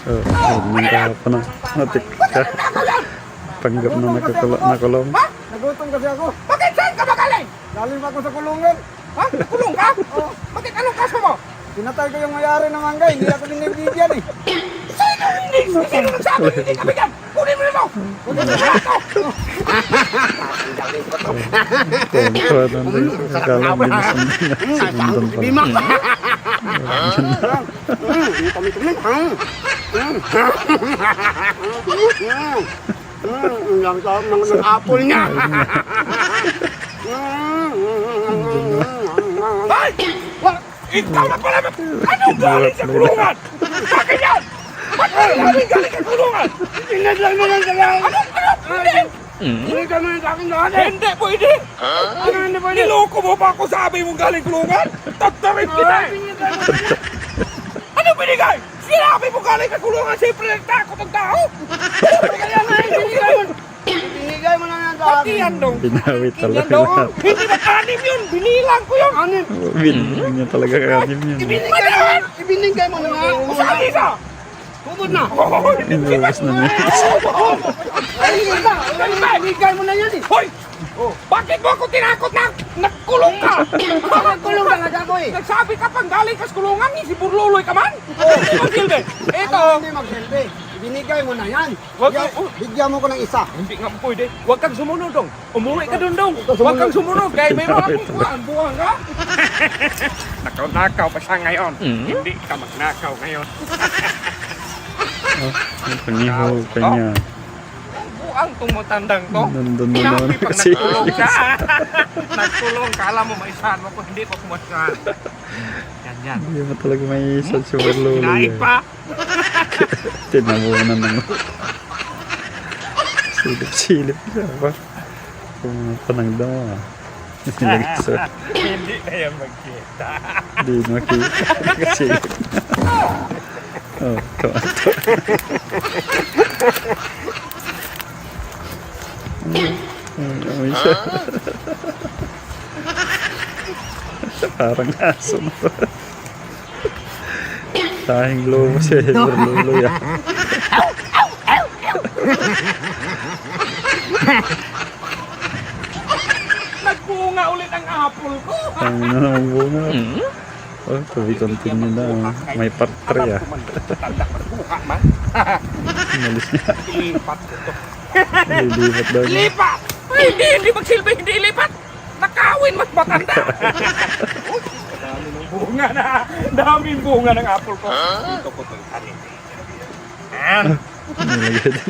Oh, ng kahapon na. Matik ka. Panggap na nakulong. Ha? Nagutom kasi ako. Bakit saan ka magaling? Galing pa ako sa kulungan. Ha? Kulong ka? Oo. Bakit anong kaso mo? Pinatay ko yung mayari ng mangga. Hindi ako binibigyan eh. Sino hindi? Sino nagsabi hindi ka bigyan? Kunin mo na mo! Kunin mo na ako! Kontra na lang. Akala binasan niya. Sinundan pa Bima! lang. Ang sarap ng apple niya! Ay! Ikaw na pala! Anong galing sa kulungan? Bakit yan? Ba't mo namin galing sa kulungan? Inad lang naman sa lang! Ano? Hindi ka naman sa akin lahat eh! Hindi pwede! Ano hindi pwede? Niloko mo pa ako sabi mong galing kulungan? Tagtarin kita eh! Ano binigay? Sinabi mo galing sa kulungan, siyempre nagtakot ang tao! Kaya nga binigay mo! Binigay mo na yan sa akin! Pati yan dong! Binawi Yan talaga dong! lahat. Hindi ba anim yun? Binilang ko yun! Anim! Binilang niya talaga kanim yun. Ibinigay mo na nga! Saan isa? Tubod na! Inubos na niya. Ay, isa! Ibinigay mo na yan eh! Hoy! Bakit mo ako tinakot na? Nagkulong ka! Nagkulong ka nga ako eh! Nagsabi ka pang galing ka sa kulungan, si Burluloy ka man! Hindi magsilbi! Ito! Hindi magsilbi! Ibinigay mo na yan! Bigyan mo ko ng isa! Hindi nga pwede! Huwag kang sumunod dong! Umuwi ka dun dong! Huwag kang sumunod! Kaya may mga pungkuhan! Buwang ka! Nakaw-nakaw pa siya ngayon! Hindi ka magnakaw ngayon! Pangihaw ka niya. Buang tumutandang to! Nandun na naman Pag kasi. nagkulong siya! Nagkulong! Kala mo maisahan mo kung hindi pa pumasahan! Yan! Hindi mo talaga may isa si Warlolo. Kinain pa! Tinabunan ng silip-silip siya pa. Pumapanang daw ah. Nilagsa. Hindi na yan magkita. Hindi makita. Nakasilip na. Oh, kawato. Amoy siya. Parang aso na to. Tahing lobo siya. Warlolo yan. Nagbunga ulit ang apple ko. Ang na naman bunga. Oh, tuloy continue na. Oh. May part 3 ah. Tanda magbuka man. Malis niya. Ilipat ko to. Lilipat daw niya. Lipat! Hindi magsilbi, hindi ilipat. Nakawin mas matanda. Dami ng bunga na. Daming bunga ng apple ko. Ito ko ito. Nilagay din.